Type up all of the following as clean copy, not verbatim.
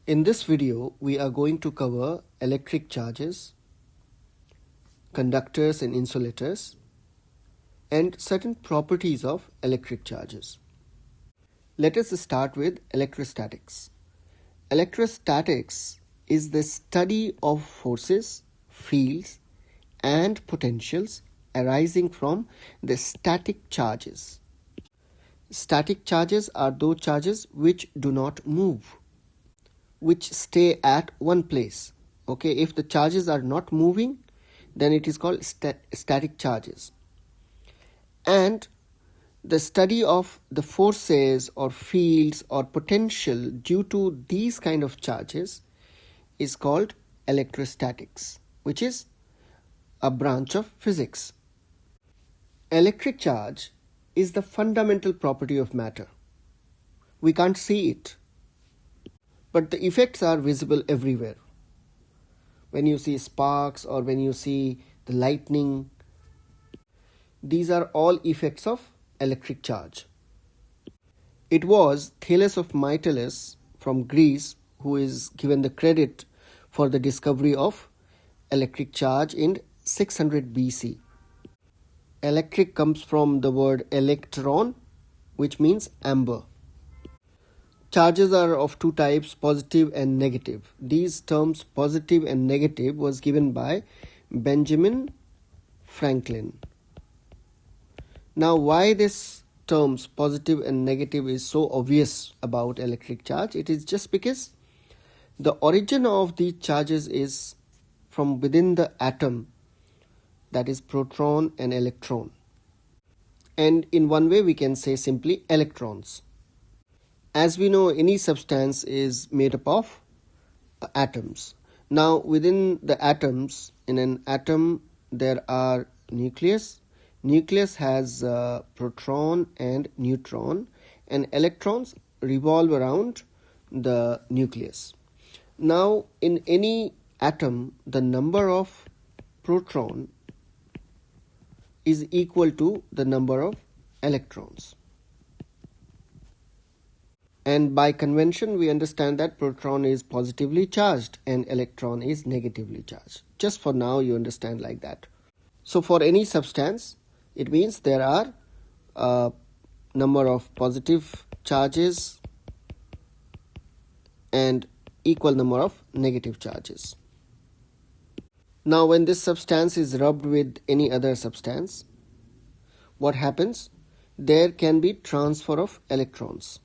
In this video, we are going to cover electric charges, conductors and insulators, and certain properties of electric charges. Let us start with electrostatics. Electrostatics is the study of forces, fields, and potentials arising from the static charges. Static charges are those charges which do not move, which stay at one place. Okay, if the charges are not moving, then it is called static charges. And the study of the forces or fields or potential due to these kind of charges is called electrostatics, which is a branch of physics. Electric charge is the fundamental property of matter. We can't see it, but the effects are visible everywhere. When you see sparks or when you see the lightning, these are all effects of electric charge. It was Thales of Miletus from Greece who is given the credit for the discovery of electric charge in 600 BC. Electric comes from the word electron, which means amber. Charges are of two types, positive and negative. These terms positive and negative was given by Benjamin Franklin. Now, why this terms positive and negative is so obvious about electric charge? It is just because the origin of these charges is from within the atom, that is proton and electron. And in one way we can say simply electrons. As we know, any substance is made up of atoms. Now, within the atoms, in an atom, there are nucleus. Nucleus has proton and neutron, and electrons revolve around the nucleus. Now, in any atom, the number of proton is equal to the number of electrons. And by convention, we understand that proton is positively charged and electron is negatively charged. Just for now, you understand like that. So for any substance, it means there are a number of positive charges and equal number of negative charges. Now, when this substance is rubbed with any other substance, what happens? There can be transfer of electrons.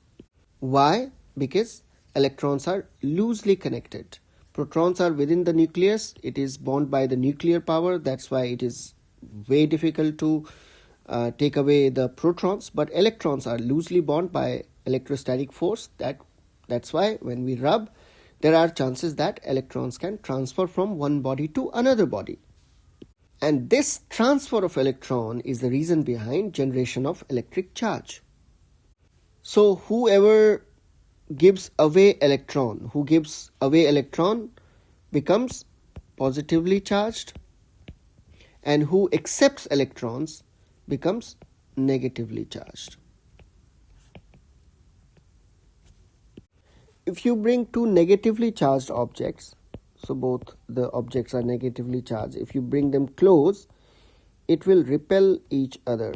Why? Because electrons are loosely connected. Protons are within the nucleus. It is bound by the nuclear power. That's why it is very difficult to take away the protons. But electrons are loosely bound by electrostatic force. That's why when we rub, there are chances that electrons can transfer from one body to another body. And this transfer of electron is the reason behind generation of electric charge. So whoever gives away electron, becomes positively charged, and who accepts electrons becomes negatively charged. If you bring two negatively charged objects, so both the objects are negatively charged, if you bring them close, it will repel each other.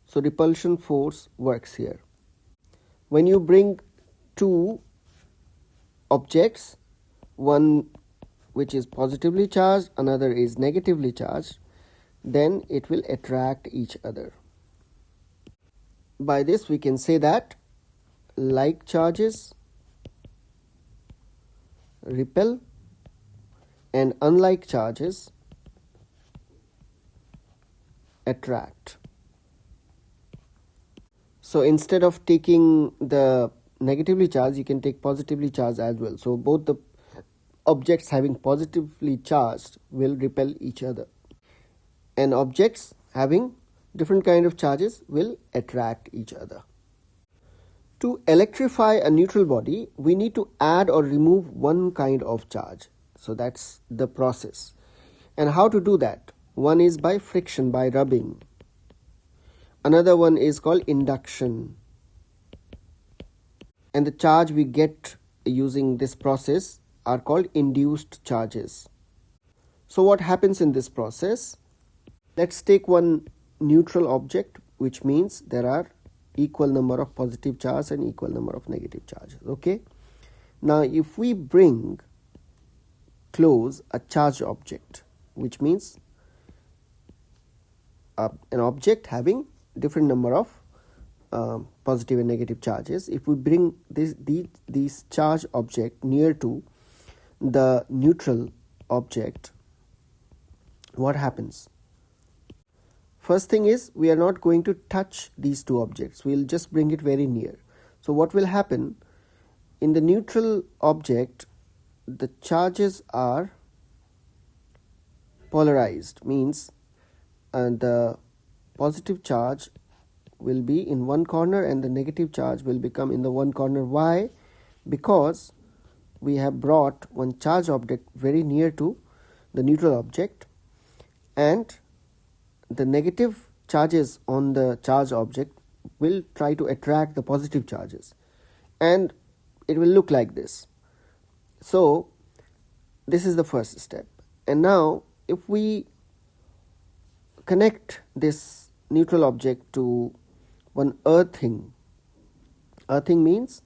So repulsion force works here. When you bring two objects, one which is positively charged, another is negatively charged, then it will attract each other. By this we can say that like charges repel and unlike charges attract. So instead of taking the negatively charged, you can take positively charged as well. So both the objects having positively charged will repel each other, and objects having different kind of charges will attract each other. To electrify a neutral body, we need to add or remove one kind of charge. So that's the process. And how to do that? One is by friction, by rubbing. Another one is called induction. And the charge we get using this process are called induced charges. So what happens in this process? Let's take one neutral object, which means there are equal number of positive charges and equal number of negative charges. Okay. Now if we bring close a charged object, which means an object having different number of positive and negative charges, if we bring these charged object near to the neutral object, what happens? First thing is, we are not going to touch these two objects. We will just bring it very near. So what will happen? In the neutral object, the charges are polarized, means the positive charge will be in one corner and the negative charge will become in the one corner. Why? Because we have brought one charged object very near to the neutral object, and the negative charges on the charged object will try to attract the positive charges, and it will look like this. So this is the first step. And now if we connect this neutral object to one earthing means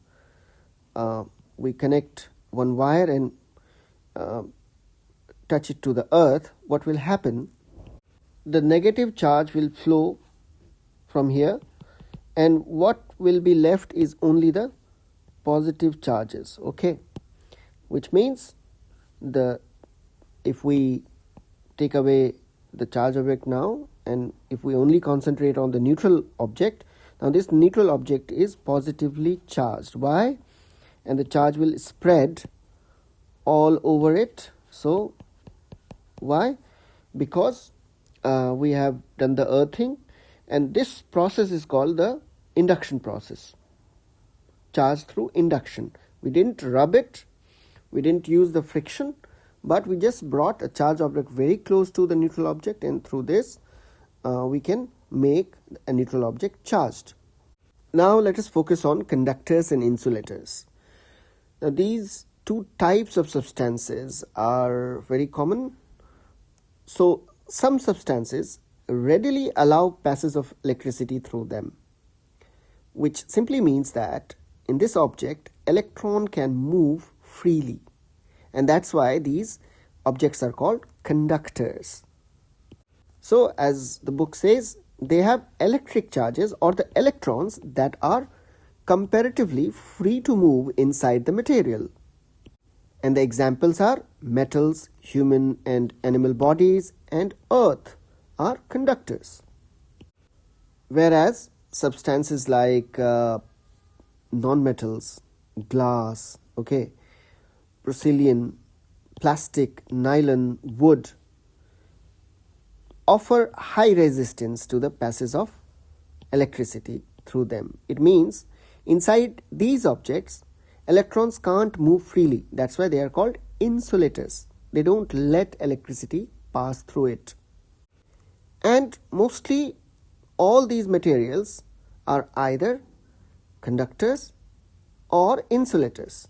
we connect one wire and touch it to the earth, what will happen? The negative charge will flow from here, and what will be left is only the positive charges. Okay, which means if we take away the charge object now, and if we only concentrate on the neutral object, now this neutral object is positively charged. Why? And the charge will spread all over it. So why? Because we have done the earthing, and this process is called the induction process. Charge through induction. We didn't rub it, we didn't use the friction, but we just brought a charged object very close to the neutral object, and through this we can make a neutral object charged. Now let us focus on conductors and insulators. Now these two types of substances are very common. So some substances readily allow passage of electricity through them, which simply means that in this object electron can move freely, and that's why these objects are called conductors. So as the book says, they have electric charges, or the electrons that are comparatively free to move inside the material. And the examples are metals, human and animal bodies, and earth are conductors. Whereas substances like non-metals, glass, porcelain, plastic, nylon, wood offer high resistance to the passage of electricity through them. It means inside these objects electrons can't move freely. That's why they are called insulators. They don't let electricity pass through it. And mostly all these materials are either conductors or insulators.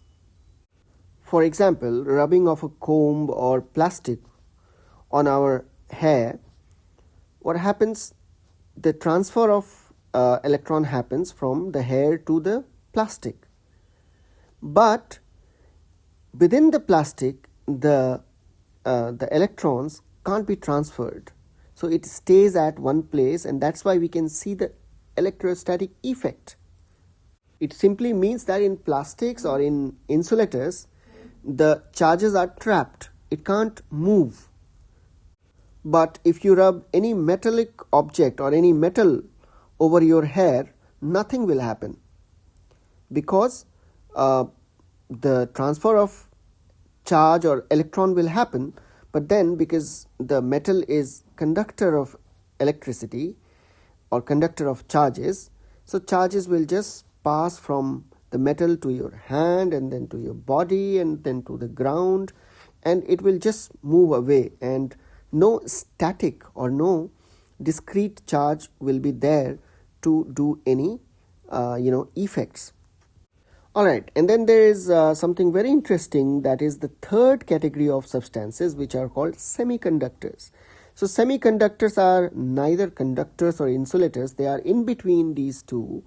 For example, rubbing of a comb or plastic on our hair, what happens? The transfer of electron happens from the hair to the plastic. But within the plastic, the electrons can't be transferred. So it stays at one place, and that's why we can see the electrostatic effect. It simply means that in plastics or in insulators, the charges are trapped. It can't move. But if you rub any metallic object or any metal over your hair, nothing will happen, because the transfer of charge or electron will happen, but then because the metal is conductor of electricity or conductor of charges, so charges will just pass from the metal to your hand, and then to your body, and then to the ground, and it will just move away, and no static or no discrete charge will be there to do any effects. Alright, and then there is something very interesting, that is the third category of substances, which are called semiconductors. So semiconductors are neither conductors or insulators, they are in between these two,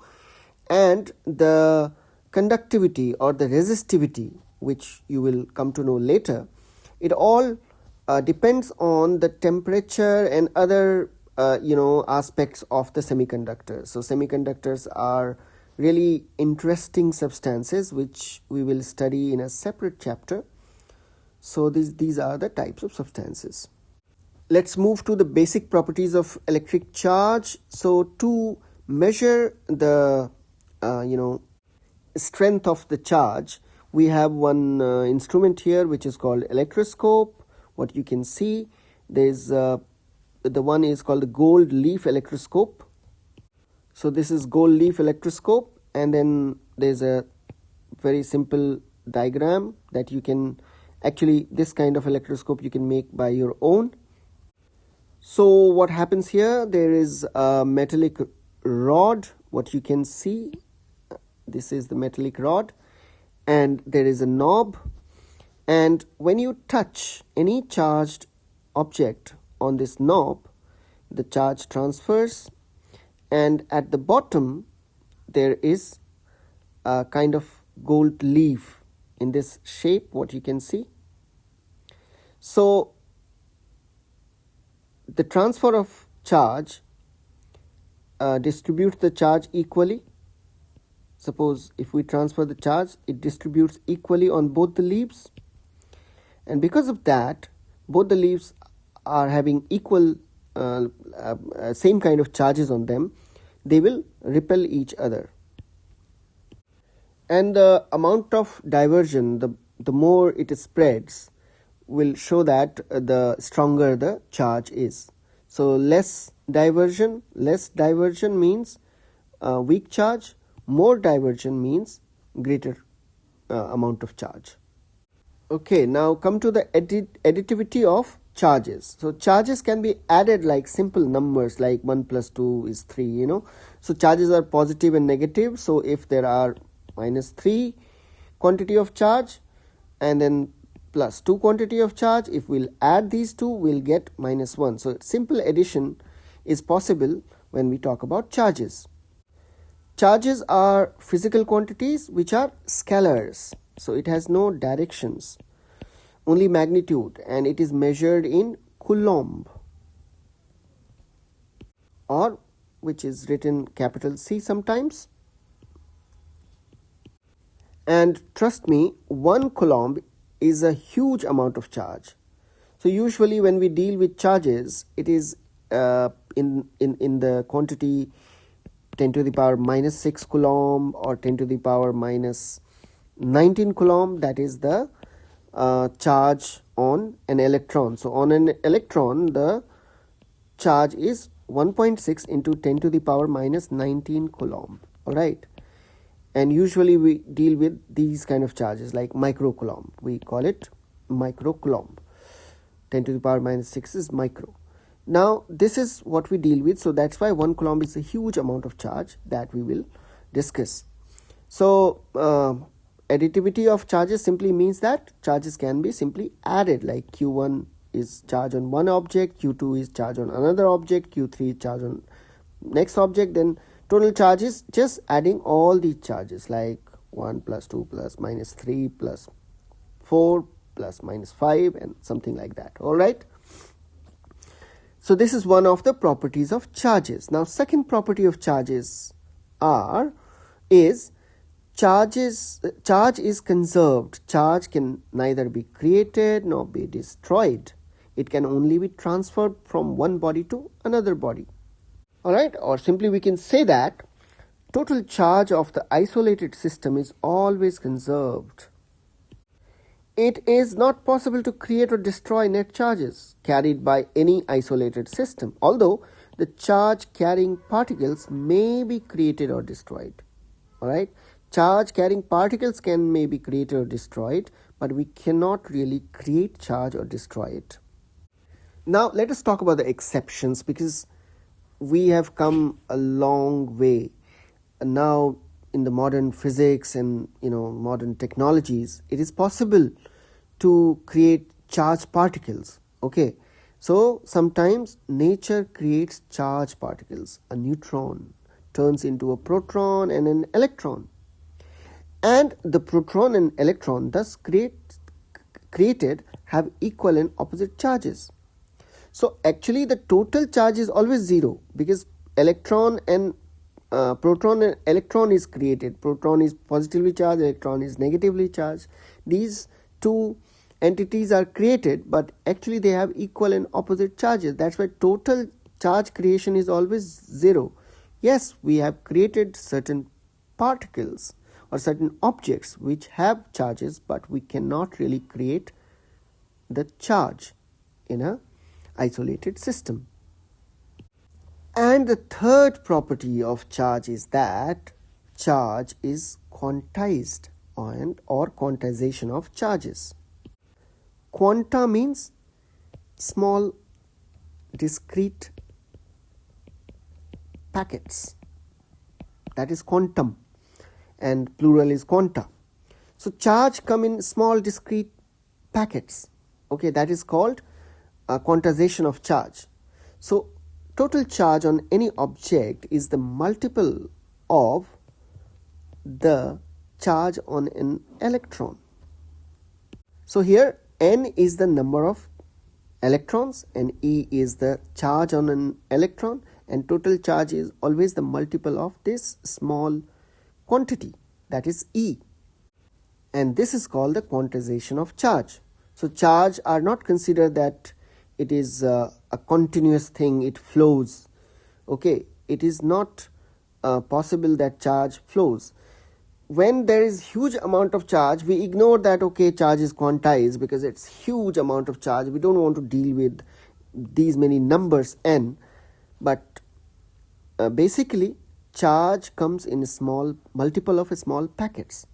and the conductivity or the resistivity, which you will come to know later, it all depends on the temperature and other aspects of the semiconductors. So semiconductors are really interesting substances which we will study in a separate chapter. So these are the types of substances. Let's move to the basic properties of electric charge. So to measure the strength of the charge, we have one instrument here which is called electroscope. What you can see, there's the one is called the gold leaf electroscope. So this is gold leaf electroscope, and then there's a very simple diagram that you can actually, this kind of electroscope you can make by your own. So what happens here, there is a metallic rod, what you can see, this is the metallic rod, and there is a knob, and when you touch any charged object on this knob, the charge transfers, and at the bottom there is a kind of gold leaf in this shape, what you can see. So the transfer of charge distributes the charge equally. Suppose if we transfer the charge, it distributes equally on both the leaves, and because of that, both the leaves are having equal same kind of charges on them, they will repel each other. And the amount of diversion, the more it spreads, will show that the stronger the charge is. So less diversion means weak charge, more diversion means greater amount of charge. Okay, now come to the additivity of charges. So charges can be added like simple numbers, like 1 plus 2 is 3, So charges are positive and negative. So if there are minus 3 quantity of charge and then plus 2 quantity of charge, if we'll add these two, we'll get minus 1. So simple addition is possible when we talk about charges. Charges are physical quantities which are scalars. So it has no directions, only magnitude, and it is measured in coulomb, or which is written capital C sometimes. And trust me, 1 coulomb is a huge amount of charge. So usually when we deal with charges, it is in the quantity 10 to the power minus 6 coulomb or 10 to the power minus 19 coulomb. That is the charge on an electron. So on an electron, the charge is 1.6 into 10 to the power minus 19 coulomb. Alright. And usually we deal with these kind of charges like microcoulomb. We call it microcoulomb. 10 to the power minus 6 is micro. Now this is what we deal with. So that's why 1 coulomb is a huge amount of charge that we will discuss. So additivity of charges simply means that charges can be simply added, like Q1 is charge on one object, Q2 is charge on another object, Q3 is charge on next object. Then total charge is just adding all these charges, like 1 plus 2 plus minus 3 plus 4 plus minus 5 and something like that. Alright. So this is one of the properties of charges. Now second property of charges is charge is conserved. Charge can neither be created nor be destroyed. It can only be transferred from one body to another body. Alright, or simply we can say that total charge of the isolated system is always conserved. It is not possible to create or destroy net charges carried by any isolated system, although the charge carrying particles may be created or destroyed. Alright, charge carrying particles may be created or destroyed, but we cannot really create charge or destroy it. Now let us talk about the exceptions, because we have come a long way. Now in the modern physics and modern technologies, it is possible to create charged particles. Okay, so sometimes nature creates charged particles. A neutron turns into a proton and an electron, and the proton and electron thus created have equal and opposite charges. So actually the total charge is always zero, because proton and electron is created. Proton is positively charged, electron is negatively charged. These two entities are created, but actually they have equal and opposite charges. That's why total charge creation is always zero. Yes, we have created certain particles or certain objects which have charges, but we cannot really create the charge in a isolated system. And the third property of charge is that charge is quantized, or quantization of charges. Quanta means small discrete packets. That is quantum, and plural is quanta. So charge come in small discrete packets. Okay, that is called quantization of charge. So total charge on any object is the multiple of the charge on an electron. So here n is the number of electrons and E is the charge on an electron, and total charge is always the multiple of this small quantity, that is E, and this is called the quantization of charge. So charge are not considered that it is a continuous thing, it flows. Okay, it is not possible that charge flows. When there is huge amount of charge, we ignore that, okay, charge is quantized because it's huge amount of charge. We don't want to deal with these many numbers n, but basically charge comes in a small multiple of small packets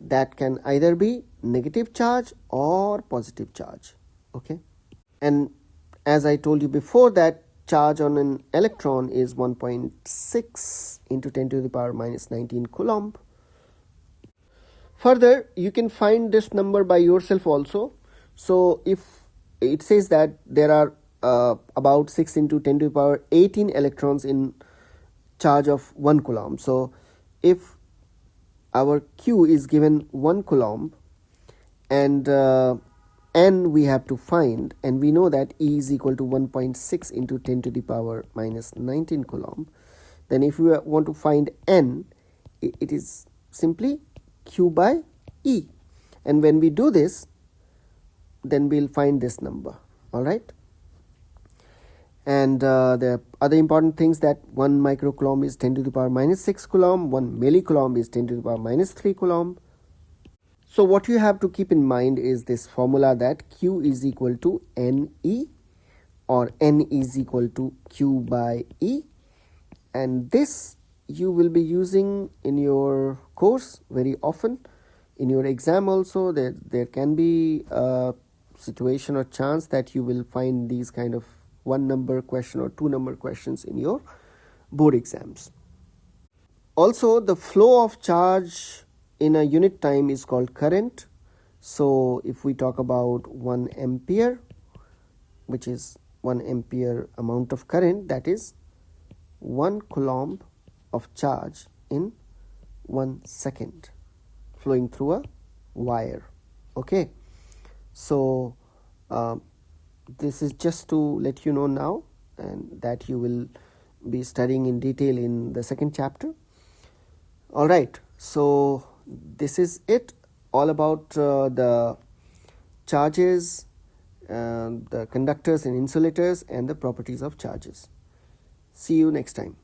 that can either be negative charge or positive charge. Okay, and as I told you before, that charge on an electron is 1.6 into 10 to the power minus 19 coulomb. Further, you can find this number by yourself also. So if it says that there are about 6 into 10 to the power 18 electrons in charge of 1 coulomb. So if our Q is given 1 coulomb and n we have to find, and we know that E is equal to 1.6 into 10 to the power minus 19 coulomb, then if we want to find n, it is simply Q by E, and when we do this, then we'll find this number. All right, and the other important things, that 1 microcoulomb is 10 to the power minus 6 coulomb, 1 millicoulomb is 10 to the power minus 3 coulomb. So what you have to keep in mind is this formula, that Q is equal to NE, or N is equal to Q by E, and this you will be using in your course very often. In your exam also, there can be a situation or chance that you will find these kind of 1 number question or 2 number questions in your board exams. Also, the flow of charge in a unit time is called current. So if we talk about 1 ampere, which is 1 ampere amount of current, that is 1 coulomb of charge in 1 second flowing through a wire. Okay, so this is just to let you know now, and that you will be studying in detail in the 2nd chapter. All right, so this is it, all about the charges, the conductors and insulators, and the properties of charges. See you next time.